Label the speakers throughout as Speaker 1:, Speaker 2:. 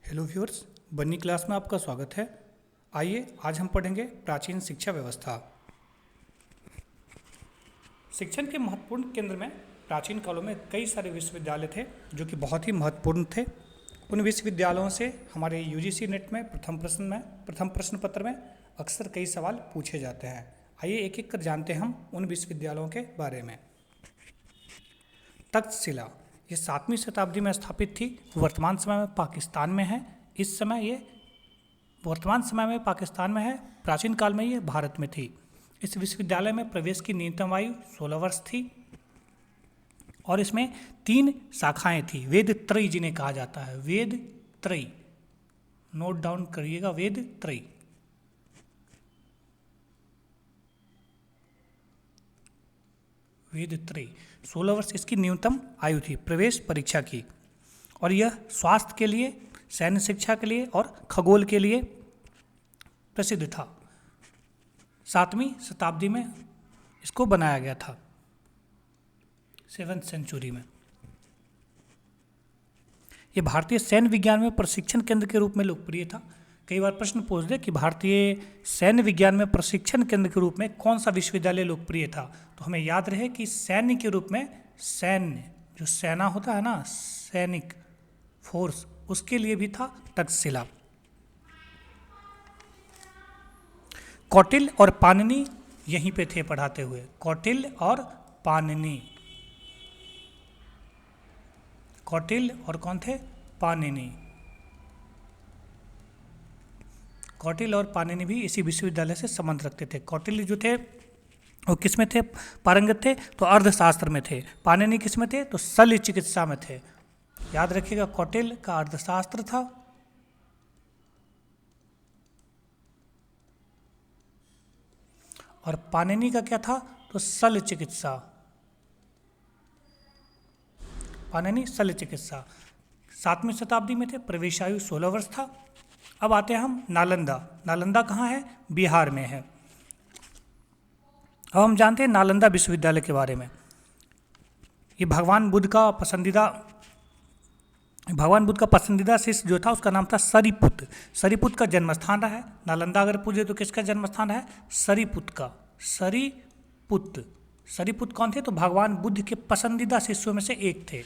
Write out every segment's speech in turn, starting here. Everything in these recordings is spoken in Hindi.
Speaker 1: हेलो व्यूअर्स, बन्नी क्लास में आपका स्वागत है। आइए आज हम पढ़ेंगे प्राचीन शिक्षा व्यवस्था। शिक्षण के महत्वपूर्ण केंद्र में प्राचीन कालों में कई सारे विश्वविद्यालय थे जो कि बहुत ही महत्वपूर्ण थे। उन विश्वविद्यालयों से हमारे यूजीसी नेट में प्रथम प्रश्न पत्र में अक्सर कई सवाल पूछे जाते हैं। आइए एक एक कर जानते हैं हम उन विश्वविद्यालयों के बारे में। तक्षशिला ये 7वीं शताब्दी में स्थापित थी। वर्तमान समय में पाकिस्तान में है। इस समय ये वर्तमान समय में पाकिस्तान में है। प्राचीन काल में ये भारत में थी। इस विश्वविद्यालय में प्रवेश की न्यूनतम आयु 16 वर्ष थी और इसमें 3 शाखाएं थी। वेद त्रयी जिन्हें कहा जाता है, वेद त्रयी, नोट डाउन करिएगा, वेद त्रयी। वेद त्रयी 16 वर्ष इसकी न्यूनतम आयु थी प्रवेश परीक्षा की, और यह स्वास्थ्य के लिए, सैन्य शिक्षा के लिए और खगोल के लिए प्रसिद्ध था। 7वीं शताब्दी में इसको बनाया गया था, 7th सेंचुरी में। यह भारतीय सैन्य विज्ञान में प्रशिक्षण केंद्र के रूप में लोकप्रिय था। कई बार प्रश्न पूछ दे कि भारतीय सैन्य विज्ञान में प्रशिक्षण केंद्र के रूप में कौन सा विश्वविद्यालय लोकप्रिय था, तो हमें याद रहे कि सैन्य के रूप में, सैन्य जो सेना होता है ना, सैनिक फोर्स, उसके लिए भी था तक्षशिला। कौटिल्य और पाणिनि यहीं पे थे पढ़ाते हुए, कौटिल्य और पाणिनि। कौटिल्य और कौन थे? पाणिनि। कौटिल्य और पाणिनि भी इसी विश्वविद्यालय से संबंध रखते थे। कौटिल्य जो थे वो किस में थे पारंगत थे? तो अर्थशास्त्र में थे। पाणिनि किस में थे? तो शल्य चिकित्सा में थे। याद रखिएगा, कौटिल्य का अर्थशास्त्र था और पाणिनि का क्या था? तो शल्य चिकित्सा। पाणिनि शल्य चिकित्सा 7वीं शताब्दी में थे। प्रवेश आयु 16 वर्ष था। अब आते हैं हम नालंदा। नालंदा कहाँ है? बिहार में है। अब हम जानते हैं नालंदा विश्वविद्यालय के बारे में। ये भगवान बुद्ध का पसंदीदा शिष्य जो था उसका नाम था सरिपुत। सरिपुत का जन्म स्थान रहा है। नालंदा अगर पूछे तो किसका जन्म स्थान है? सरिपुत का। सरिपुत कौन थे? तो भगवान बुद्ध के पसंदीदा शिष्यों में से एक थे।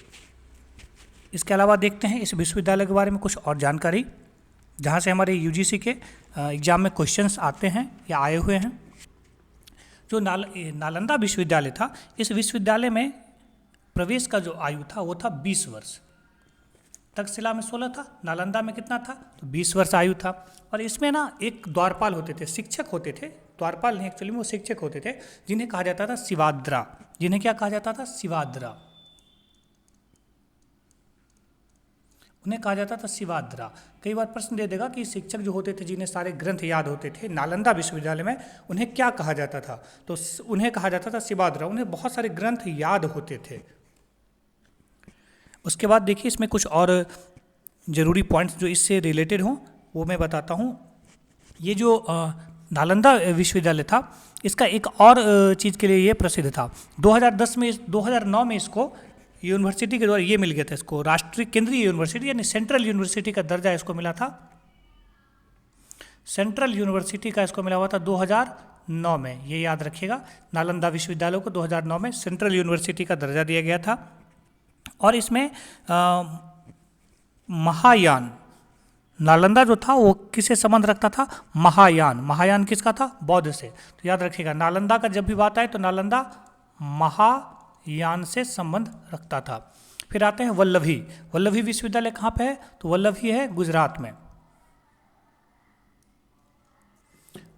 Speaker 1: इसके अलावा देखते हैं इस विश्वविद्यालय के बारे में कुछ और जानकारी, जहाँ से हमारे यूजीसी के एग्जाम में क्वेश्चंस आते हैं या आए हुए हैं। जो नालंदा विश्वविद्यालय था, इस विश्वविद्यालय में प्रवेश का जो आयु था वो था 20 वर्ष। तक्षशिला में 16 था, नालंदा में कितना था? तो 20 वर्ष आयु था। और इसमें ना एक द्वारपाल होते थे, शिक्षक होते थे। द्वारपाल नहीं, एक्चुअली में वो शिक्षक होते थे जिन्हें कहा जाता था शिवाद्रा। जिन्हें क्या कहा जाता था? शिवाद्रा। उन्हें कहा जाता था शिवाद्रा। कई बार प्रश्न दे देगा कि शिक्षक जो होते थे जिन्हें सारे ग्रंथ याद होते थे नालंदा विश्वविद्यालय में, उन्हें क्या कहा जाता था? तो उन्हें कहा जाता था शिवाद्रा। उन्हें बहुत सारे ग्रंथ याद होते थे। उसके बाद देखिए इसमें कुछ और ज़रूरी पॉइंट्स जो इससे रिलेटेड हों वो मैं बताता हूँ। ये जो नालंदा विश्वविद्यालय था, इसका एक और चीज़ के लिए ये प्रसिद्ध था। 2009 में इसको यूनिवर्सिटी के द्वारा ये मिल गया था, इसको राष्ट्रीय केंद्रीय यूनिवर्सिटी यानी सेंट्रल यूनिवर्सिटी का दर्जा इसको मिला था। सेंट्रल यूनिवर्सिटी का इसको मिला हुआ था 2009 में, ये याद रखिएगा। नालंदा विश्वविद्यालय को 2009 में सेंट्रल यूनिवर्सिटी का दर्जा दिया गया था। और इसमें महायान, नालंदा जो था वो किससे संबंध रखता था? महायान। महायान किसका था? बौद्ध से। तो याद रखिएगा, नालंदा का जब भी बात आए तो नालंदा महायान से संबंध रखता था। फिर आते हैं वल्लभी। वल्लभी विश्वविद्यालय कहाँ पे है? तो वल्लभी है गुजरात में।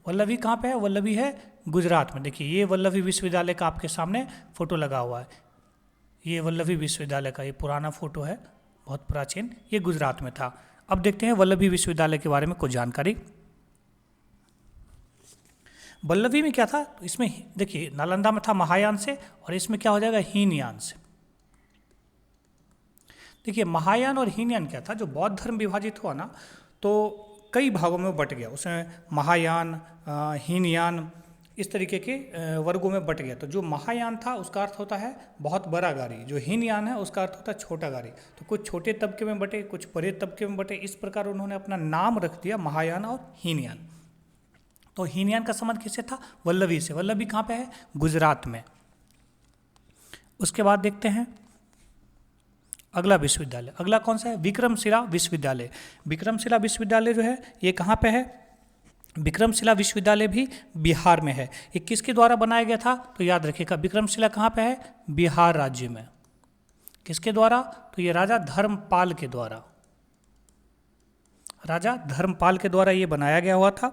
Speaker 1: वल्लभी कहाँ पे है? वल्लभी है गुजरात में। देखिए ये वल्लभी विश्वविद्यालय का आपके सामने फोटो लगा हुआ है। ये वल्लभी विश्वविद्यालय का ये पुराना फोटो है, बहुत प्राचीन। ये गुजरात में था। अब देखते हैं वल्लभी विश्वविद्यालय के बारे में कुछ जानकारी। वल्लभी में क्या था? इसमें देखिए नालंदा में था महायान से, और इसमें क्या हो जाएगा? हीनयान से। देखिए महायान और हीनयान क्या था? जो बौद्ध धर्म विभाजित हुआ ना, तो कई भागों में वो बट गया। उसमें महायान, हीनयान, इस तरीके के वर्गों में बट गया। तो जो महायान था उसका अर्थ होता है बहुत बड़ा गाड़ी, जो हीनयान है उसका अर्थ होता है छोटा गाड़ी। तो कुछ छोटे तबके में बटे, कुछ बड़े तबके में बटे, इस प्रकार उन्होंने अपना नाम रख दिया महायान और हीनयान। तो हीनयान का संबंध किससे था? वल्लभी से। वल्लभी कहाँ पे है? गुजरात में। उसके बाद देखते हैं अगला विश्वविद्यालय। अगला कौन सा है? विक्रमशिला विश्वविद्यालय। विक्रमशिला विश्वविद्यालय जो है ये कहाँ पे है? विक्रमशिला विश्वविद्यालय भी बिहार में है। ये किसके द्वारा बनाया गया था? तो याद रखिएगा विक्रमशिला कहाँ पे है? बिहार राज्य में। किसके द्वारा? तो ये राजा धर्मपाल के द्वारा, राजा धर्मपाल के द्वारा ये बनाया गया हुआ था।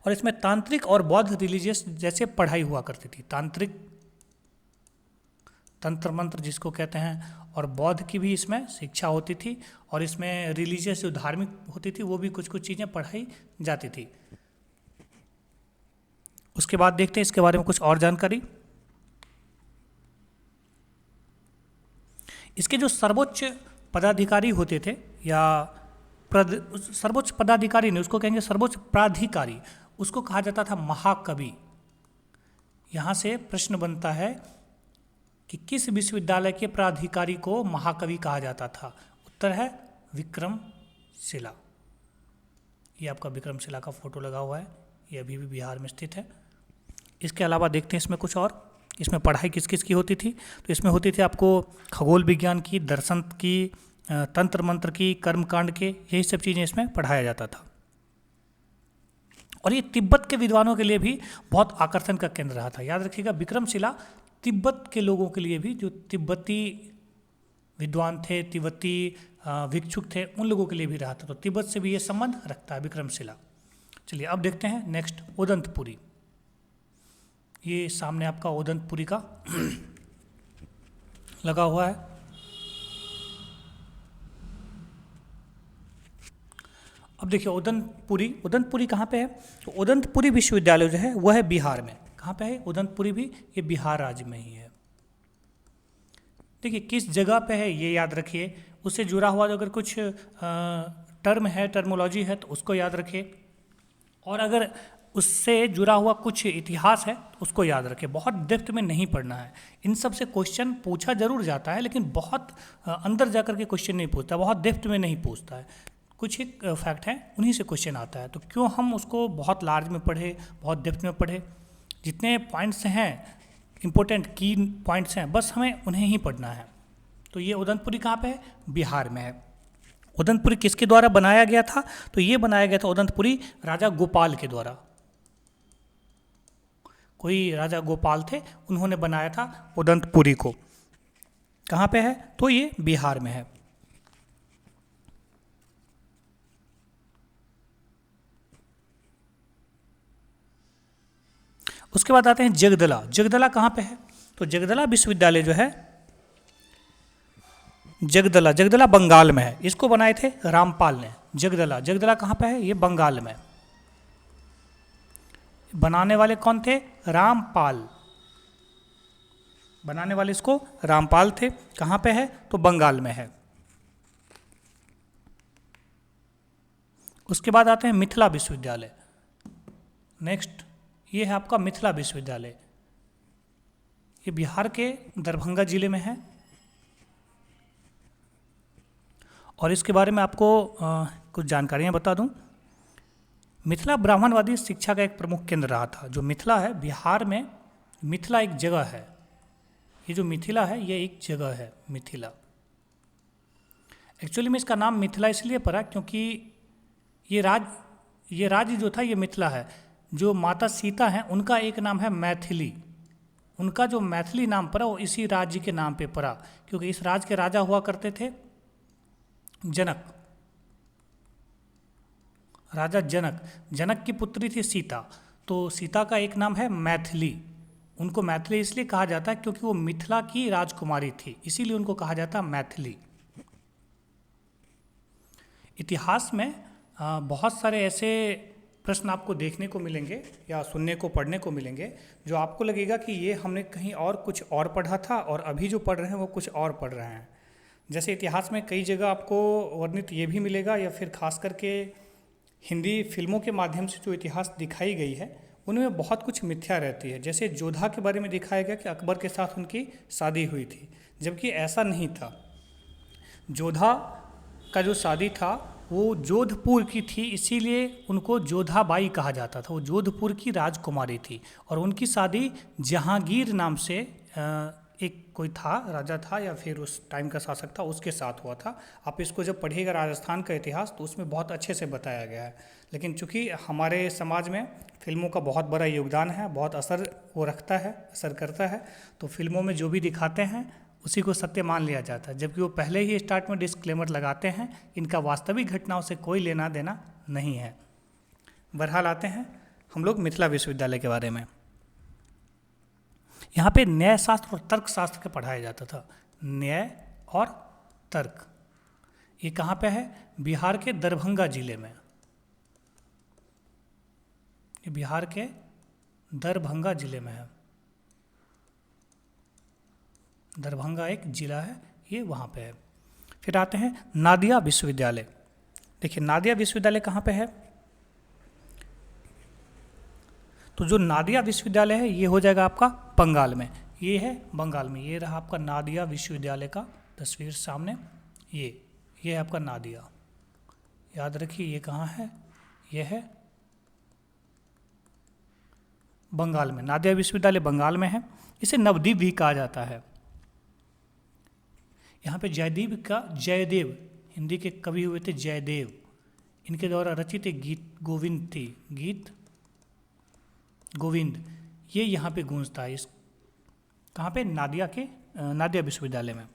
Speaker 1: और इसमें तांत्रिक और बौद्ध रिलीजियस जैसे पढ़ाई हुआ करती थी। तांत्रिक, तंत्र मंत्र जिसको कहते हैं, और बौद्ध की भी इसमें शिक्षा होती थी। और इसमें रिलीजियस जो धार्मिक होती थी वो भी कुछ कुछ चीज़ें पढ़ाई जाती थी। उसके बाद देखते हैं इसके बारे में कुछ और जानकारी। इसके जो सर्वोच्च पदाधिकारी होते थे, या सर्वोच्च पदाधिकारी नहीं, उसको कहेंगे सर्वोच्च प्राधिकारी, उसको कहा जाता था महाकवि। यहाँ से प्रश्न बनता है कि किस विश्वविद्यालय के प्राधिकारी को महाकवि कहा जाता था? उत्तर है विक्रमशिला। ये आपका विक्रमशिला का फोटो लगा हुआ है, ये अभी भी बिहार में स्थित है। इसके अलावा देखते हैं इसमें कुछ और। इसमें पढ़ाई किस किस की होती थी? तो इसमें होती थी आपको खगोल विज्ञान की, दर्शन की, तंत्र मंत्र की, कर्मकांड के, यही सब चीज़ें इसमें पढ़ाया जाता था। और ये तिब्बत के विद्वानों के लिए भी बहुत आकर्षण का केंद्र रहा था। याद रखिएगा विक्रमशिला तिब्बत के लोगों के लिए भी, जो तिब्बती विद्वान थे, तिब्बती भिक्षुक थे, उन लोगों के लिए भी रहा था। तो तिब्बत से भी ये संबंध रखता है विक्रमशिला। चलिए अब देखते हैं नेक्स्ट ओदंतपुरी। ये सामने आपका ओदंतपुरी का लगा हुआ है। अब देखिए ओदंतपुरी, ओदंतपुरी कहाँ पे है? तो ओदंतपुरी विश्वविद्यालय जो है वह है बिहार में। कहाँ पे है उदंतपुरी भी? ये बिहार राज्य में ही है। देखिए किस जगह पे है ये याद रखिए। उससे जुड़ा हुआ अगर कुछ टर्म है, टर्मोलॉजी है, तो उसको याद रखिए। और अगर उससे जुड़ा हुआ कुछ इतिहास है तो उसको याद रखें। बहुत डेप्थ में नहीं पढ़ना है। इन सब से क्वेश्चन पूछा जरूर जाता है, लेकिन बहुत अंदर जाकर के क्वेश्चन नहीं पूछता, बहुत डेप्थ में नहीं पूछता है। कुछ ही फैक्ट हैं, उन्हीं से क्वेश्चन आता है। तो क्यों हम उसको बहुत लार्ज में पढ़े, बहुत डेप्थ में पढ़े? जितने पॉइंट्स हैं, इंपॉर्टेंट की पॉइंट्स हैं, बस हमें उन्हें ही पढ़ना है। तो ये उदंतपुरी कहाँ पे है? बिहार में है। उदंतपुरी किसके द्वारा बनाया गया था? तो ये बनाया गया था उदंतपुरी राजा गोपाल के द्वारा। कोई राजा गोपाल थे, उन्होंने बनाया था उदंतपुरी को। कहाँ पे है? तो ये बिहार में है। उसके बाद आते हैं जगदला। जगदला कहाँ पे है? तो जगदला विश्वविद्यालय जो है, जगदला, जगदला बंगाल में है। इसको बनाए थे रामपाल ने। जगदला, जगदला कहाँ पे है? ये बंगाल में। बनाने वाले कौन थे? रामपाल। बनाने वाले इसको रामपाल थे। कहाँ पे है? तो बंगाल में है। उसके बाद आते हैं मिथिला विश्वविद्यालय। नेक्स्ट ये है आपका मिथिला विश्वविद्यालय। ये बिहार के दरभंगा जिले में है। और इसके बारे में आपको कुछ जानकारियाँ बता दूं। मिथिला ब्राह्मणवादी शिक्षा का एक प्रमुख केंद्र रहा था। जो मिथिला है, बिहार में मिथिला एक जगह है। ये जो मिथिला है ये एक जगह है, मिथिला। एक्चुअली में इसका नाम मिथिला इसलिए पड़ा क्योंकि ये राज्य जो था ये मिथिला है। जो माता सीता हैं उनका एक नाम है मैथिली। उनका जो मैथिली नाम पड़ा वो इसी राज्य के नाम पे पड़ा, क्योंकि इस राज्य के राजा हुआ करते थे जनक, राजा जनक। जनक की पुत्री थी सीता, तो सीता का एक नाम है मैथिली। उनको मैथिली इसलिए कहा जाता है क्योंकि वो मिथिला की राजकुमारी थी, इसीलिए उनको कहा जाता है मैथिली। इतिहास में बहुत सारे ऐसे प्रश्न आपको देखने को मिलेंगे या सुनने को, पढ़ने को मिलेंगे, जो आपको लगेगा कि ये हमने कहीं और कुछ और पढ़ा था और अभी जो पढ़ रहे हैं वो कुछ और पढ़ रहे हैं। जैसे इतिहास में कई जगह आपको वर्णित ये भी मिलेगा, या फिर खास करके हिंदी फिल्मों के माध्यम से जो इतिहास दिखाई गई है उनमें बहुत कुछ मिथ्या रहती है। जैसे जोधा के बारे में दिखाया गया कि अकबर के साथ उनकी शादी हुई थी, जबकि ऐसा नहीं था। जोधा का जो शादी था वो जोधपुर की थी, इसीलिए उनको जोधाबाई कहा जाता था। वो जोधपुर की राजकुमारी थी और उनकी शादी जहांगीर नाम से एक कोई था, राजा था या फिर उस टाइम का शासक था, उसके साथ हुआ था। आप इसको जब पढ़िएगा राजस्थान का इतिहास तो उसमें बहुत अच्छे से बताया गया है। लेकिन चूंकि हमारे समाज में फिल्मों का बहुत बड़ा योगदान है, बहुत असर वो रखता है, असर करता है, तो फिल्मों में जो भी दिखाते हैं उसी को सत्य मान लिया जाता है, जबकि वो पहले ही स्टार्ट में डिस्क्लेमर लगाते हैं, इनका वास्तविक घटनाओं से कोई लेना देना नहीं है। बहरहाल आते हैं हम लोग मिथिला विश्वविद्यालय के बारे में। यहाँ पे न्याय शास्त्र और तर्क शास्त्र के पढ़ाया जाता था। न्याय और तर्क, ये कहाँ पे है? बिहार के दरभंगा जिले में। ये बिहार के दरभंगा जिले में है। दरभंगा एक जिला है, ये वहाँ पे है। फिर आते हैं नादिया विश्वविद्यालय। देखिए नादिया विश्वविद्यालय कहाँ पे है? तो जो नादिया विश्वविद्यालय है ये हो जाएगा आपका बंगाल में। ये है बंगाल में, ये रहा आपका नादिया विश्वविद्यालय का तस्वीर सामने। ये है आपका नादिया, याद रखिए ये कहाँ है? ये है बंगाल में। नादिया विश्वविद्यालय बंगाल में है। इसे नवद्वीप भी कहा जाता है। यहाँ पे जयदेव हिंदी के कवि हुए थे जयदेव, इनके द्वारा रचित एक गीत गोविंद थी, गीत गोविंद, ये यहाँ पे गूंजता है। इस कहाँ पे? नादिया विश्वविद्यालय में।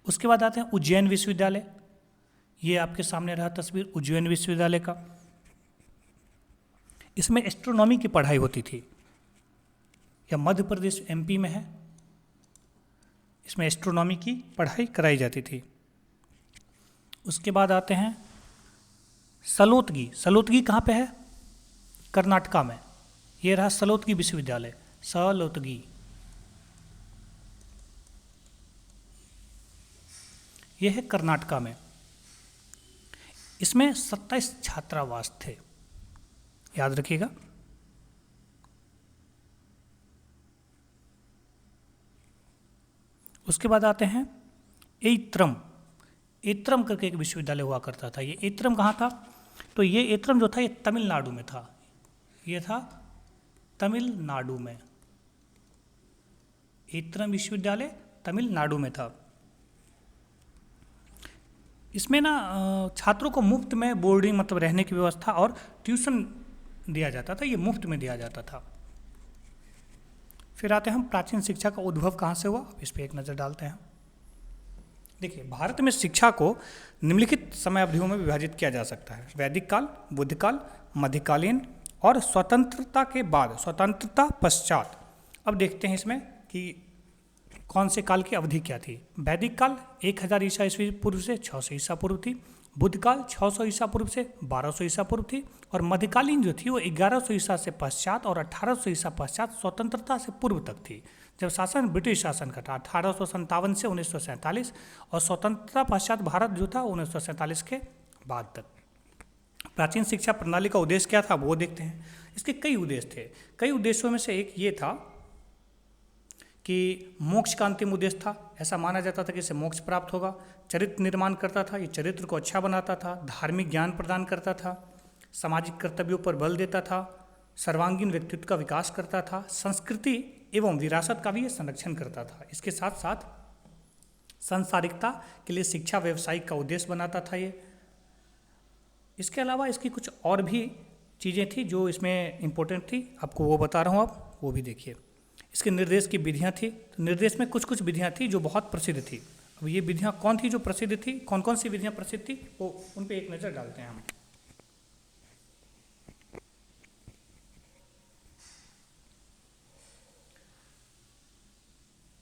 Speaker 1: उसके बाद आते हैं उज्जैन विश्वविद्यालय। ये आपके सामने रहा तस्वीर उज्जैन विश्वविद्यालय का। इसमें एस्ट्रोनॉमी की पढ़ाई होती थी, या मध्य प्रदेश एमपी में है। इसमें एस्ट्रोनॉमी की पढ़ाई कराई जाती थी। उसके बाद आते हैं सलोतगी। सलोतगी कहाँ पे है? कर्नाटका में। ये रहा सलोतगी विश्वविद्यालय, सलोतगी। ये है कर्नाटका में। इसमें 27 छात्रावास थे, याद रखिएगा। उसके बाद आते हैं एत्रम। एत्रम करके एक विश्वविद्यालय हुआ करता था। ये एत्रम कहाँ था? तो ये एत्रम जो था ये तमिलनाडु में था। ये था तमिलनाडु में। एत्रम विश्वविद्यालय तमिलनाडु में था। इसमें ना छात्रों को मुफ्त में बोर्डिंग मतलब रहने की व्यवस्था और ट्यूशन दिया जाता था। ये मुफ्त में दिया जाता था। फिर आते हैं हम प्राचीन शिक्षा का उद्भव कहाँ से हुआ, इस पर एक नज़र डालते हैं। देखिए भारत में शिक्षा को निम्नलिखित समय अवधियों में विभाजित किया जा सकता है: वैदिक काल, बुद्ध काल, मध्यकालीन और स्वतंत्रता के बाद, स्वतंत्रता पश्चात। अब देखते हैं इसमें कि कौन से काल की अवधि क्या थी। वैदिक काल 1000 ईसा ईस्वी पूर्व से 600 ईसा पूर्व थी। बुद्ध काल 600 ईसा पूर्व से 1200 ईसा पूर्व थी। और मध्यकालीन जो थी वो 1100 ईसा से पश्चात और 1800 ईसा पश्चात स्वतंत्रता से पूर्व तक थी, जब शासन ब्रिटिश शासन का था 1857 से 1947, और स्वतंत्रता पश्चात भारत जो था 1947 के बाद तक। प्राचीन शिक्षा प्रणाली का उद्देश्य क्या था वो देखते हैं। इसके कई उद्देश्य थे। कई उद्देश्यों में से एक ये था कि मोक्ष का अंतिम उद्देश्य था। ऐसा माना जाता था कि इससे मोक्ष प्राप्त होगा। चरित्र निर्माण करता था, ये चरित्र को अच्छा बनाता था। धार्मिक ज्ञान प्रदान करता था। सामाजिक कर्तव्यों पर बल देता था। सर्वांगीण व्यक्तित्व का विकास करता था। संस्कृति एवं विरासत का भी ये संरक्षण करता था। इसके साथ साथ सांसारिकता के लिए शिक्षा व्यवसायिक का उद्देश्य बनाता था ये। इसके अलावा इसकी कुछ और भी चीज़ें थी जो इसमें इम्पोर्टेंट थी, आपको वो बता रहा हूँ, आप वो भी देखिए। इसके निर्देश की विधियाँ थी। तो निर्देश में कुछ कुछ विधियाँ थी जो बहुत प्रसिद्ध थी। अब ये विधियाँ कौन थी जो प्रसिद्ध थी, कौन कौन सी विधियाँ प्रसिद्ध थी, वो उन पे एक नज़र डालते हैं हम।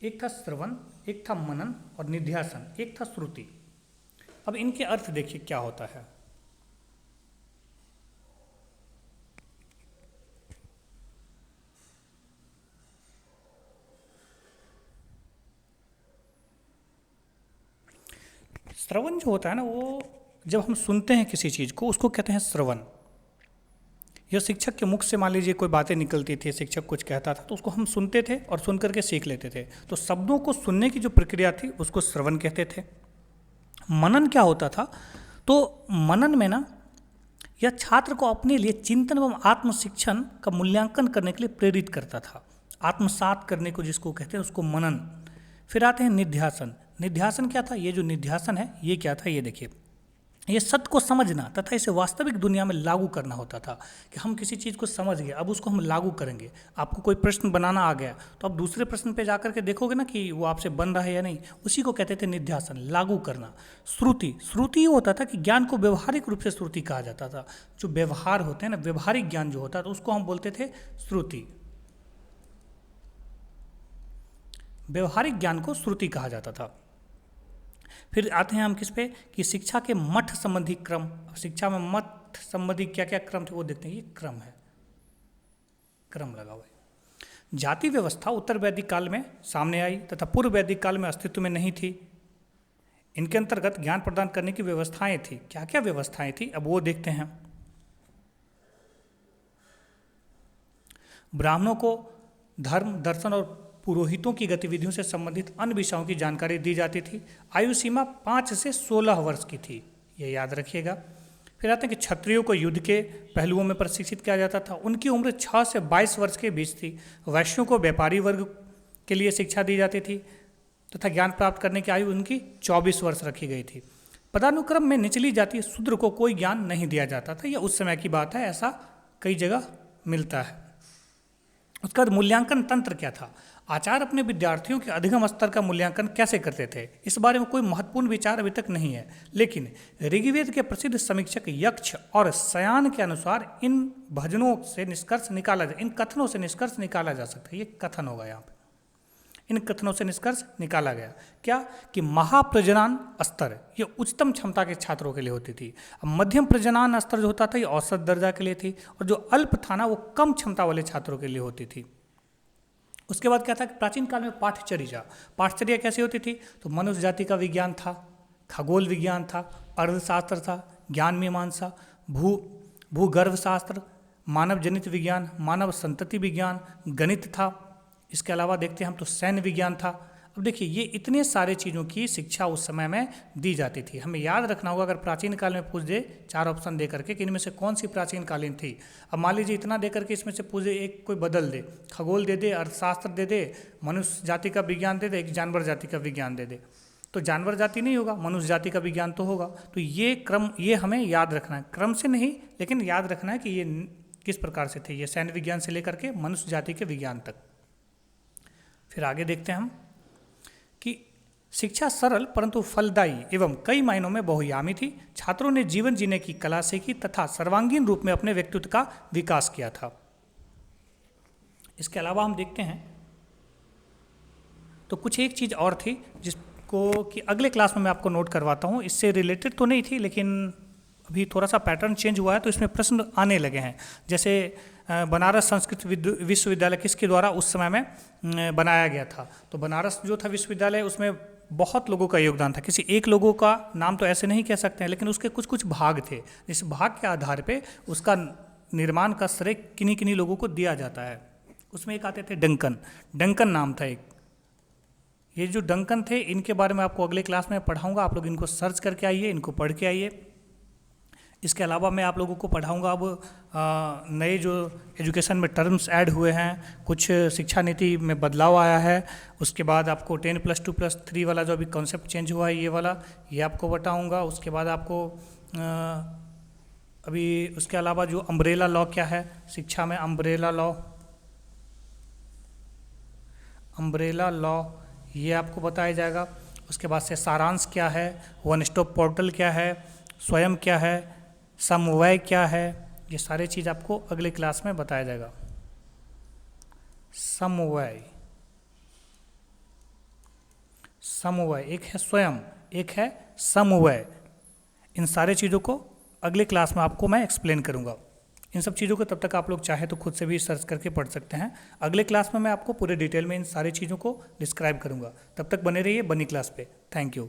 Speaker 1: एक था श्रवण, एक था मनन और निध्यासन, एक था श्रुति। अब इनके अर्थ देखिए क्या होता है। श्रवण जो होता है ना, वो जब हम सुनते हैं किसी चीज़ को उसको कहते हैं श्रवण। यह शिक्षक के मुख से मान लीजिए कोई बातें निकलती थी, शिक्षक कुछ कहता था तो उसको हम सुनते थे और सुन करके सीख लेते थे। तो शब्दों को सुनने की जो प्रक्रिया थी उसको श्रवण कहते थे। मनन क्या होता था? तो मनन में ना यह छात्र को अपने लिए चिंतन एवं आत्मशिक्षण का मूल्यांकन करने के लिए प्रेरित करता था। आत्मसात करने को जिसको कहते हैं उसको मनन। फिर आते हैं निध्यासन। निध्यासन क्या था? ये जो निध्यासन है ये क्या था? ये देखिए, ये सत्य को समझना तथा इसे वास्तविक दुनिया में लागू करना होता था कि हम किसी चीज़ को समझ गए, अब उसको हम लागू करेंगे। आपको कोई प्रश्न बनाना आ गया तो आप दूसरे प्रश्न पे जाकर के देखोगे ना कि वो आपसे बन रहा है या नहीं, उसी को कहते थे निध्यासन, लागू करना। श्रुति, श्रुति ये होता था कि ज्ञान को व्यवहारिक रूप से श्रुति कहा जाता था। जो व्यवहार होते हैं ना, व्यवहारिक ज्ञान जो होता है तो उसको हम बोलते थे श्रुति। व्यवहारिक ज्ञान को श्रुति कहा जाता था। फिर आते हैं हम किस पे कि शिक्षा के मठ संबंधी क्रम। शिक्षा में मठ संबंधी क्या क्या क्रम थे वो देखते हैं। ये क्रम है, क्रम लगा हुआ है। जाति व्यवस्था उत्तर वैदिक काल में सामने आई तथा पूर्व वैदिक काल में अस्तित्व में नहीं थी। इनके अंतर्गत ज्ञान प्रदान करने की व्यवस्थाएं थी। क्या क्या व्यवस्थाएं थी अब वो देखते हैं। ब्राह्मणों को धर्म, दर्शन और पुरोहितों की गतिविधियों से संबंधित अन्य विषयों की जानकारी दी जाती थी। आयु सीमा 5 से 16 वर्ष की थी, ये याद रखिएगा। फिर आते हैं कि क्षत्रियों को युद्ध के पहलुओं में प्रशिक्षित किया जाता था। उनकी उम्र 6 से 22 वर्ष के बीच थी। वैश्यों को व्यापारी वर्ग के लिए शिक्षा दी जाती थी तथा ज्ञान प्राप्त करने की आयु उनकी 24 वर्ष रखी गई थी। पदानुक्रम में निचली जाति शूद्र को कोई ज्ञान नहीं दिया जाता था। यह उस समय की बात है, ऐसा कई जगह मिलता है। उसका मूल्यांकन तंत्र क्या था? आचार्य अपने विद्यार्थियों के अधिगम स्तर का मूल्यांकन कैसे करते थे, इस बारे में कोई महत्वपूर्ण विचार अभी तक नहीं है। लेकिन ऋग्वेद के प्रसिद्ध समीक्षक यक्ष और शयान के अनुसार इन भजनों से निष्कर्ष निकाला जा, इन कथनों से निष्कर्ष निकाला जा सकता है। ये कथन होगा यहाँ पे। इन कथनों से निष्कर्ष निकाला गया क्या कि महाप्रजनन स्तर ये उच्चतम क्षमता के छात्रों के लिए होती थी। अब मध्यम प्रजनन स्तर जो होता था ये औसत दर्जा के लिए थी, और जो अल्प था ना वो कम क्षमता वाले छात्रों के लिए होती थी। उसके बाद क्या था कि प्राचीन काल में पाठचर्या, पाठचर्या कैसी होती थी? तो मनुष्य जाति का विज्ञान था, खगोल विज्ञान था, अर्थशास्त्र था, ज्ञान मीमांसा, भूगर्भ शास्त्र, मानव जनित विज्ञान, मानव संतति विज्ञान, गणित था। इसके अलावा देखते हैं हम तो सैन्य विज्ञान था। अब देखिए ये इतने सारे चीज़ों की शिक्षा उस समय में दी जाती थी। हमें याद रखना होगा, अगर प्राचीन काल में पूछ दे 4 ऑप्शन दे करके कि इनमें से कौन सी प्राचीन कालीन थी। अब मान लीजिए इतना दे करके इसमें से पूछे, एक कोई बदल दे, खगोल दे दे, अर्थशास्त्र दे दे, मनुष्य जाति का विज्ञान दे दे, एक जानवर जाति का विज्ञान दे दे, तो जानवर जाति नहीं होगा, मनुष्य जाति का विज्ञान तो होगा। तो ये क्रम ये हमें याद रखना है, क्रम से नहीं लेकिन याद रखना है कि ये किस प्रकार से थे। ये सैन्य विज्ञान से लेकर के मनुष्य जाति के विज्ञान तक। फिर आगे देखते हैं हम कि शिक्षा सरल परंतु फलदायी एवं कई मायनों में बहुआयामी थी। छात्रों ने जीवन जीने की कला सीखी तथा सर्वांगीण रूप में अपने व्यक्तित्व का विकास किया था। इसके अलावा हम देखते हैं तो कुछ एक चीज़ और थी जिसको कि अगले क्लास में मैं आपको नोट करवाता हूँ। इससे रिलेटेड तो नहीं थी लेकिन अभी थोड़ा सा पैटर्न चेंज हुआ है तो इसमें प्रश्न आने लगे हैं। जैसे बनारस संस्कृत विश्वविद्यालय किसके द्वारा उस समय में बनाया गया था? तो बनारस जो था विश्वविद्यालय उसमें बहुत लोगों का योगदान था। किसी एक लोगों का नाम तो ऐसे नहीं कह सकते हैं, लेकिन उसके कुछ कुछ भाग थे। इस भाग के आधार पे उसका निर्माण का श्रेय किन्हीं किन्हीं लोगों को दिया जाता है। उसमें एक आते थे डंकन, डंकन नाम था एक। ये जो डंकन थे इनके बारे में आपको अगले क्लास में पढ़ाऊँगा। आप लोग इनको सर्च करके आइए, इनको पढ़ के आइए। इसके अलावा मैं आप लोगों को पढ़ाऊंगा अब नए जो एजुकेशन में टर्म्स ऐड हुए हैं, कुछ शिक्षा नीति में बदलाव आया है। उसके बाद आपको 10+2+3 वाला जो अभी कॉन्सेप्ट चेंज हुआ है ये वाला, ये आपको बताऊंगा। उसके बाद आपको अभी उसके अलावा जो अम्ब्रेला लॉ क्या है शिक्षा में, अम्ब्रेला लॉ ये आपको बताया जाएगा। उसके बाद से सारांश क्या है, वन स्टॉप पोर्टल क्या है, स्वयं क्या है, समवाय क्या है, ये सारे चीज़ आपको अगले क्लास में बताया जाएगा। समवाय एक है स्वयं, एक है समवाय। इन सारे चीज़ों को अगले क्लास में आपको मैं एक्सप्लेन करूँगा। इन सब चीज़ों को तब तक आप लोग चाहे तो खुद से भी सर्च करके पढ़ सकते हैं। अगले क्लास में मैं आपको पूरे डिटेल में इन सारी चीज़ों को डिस्क्राइब करूँगा। तब तक बने रहिए बनी क्लास पे। Thank you.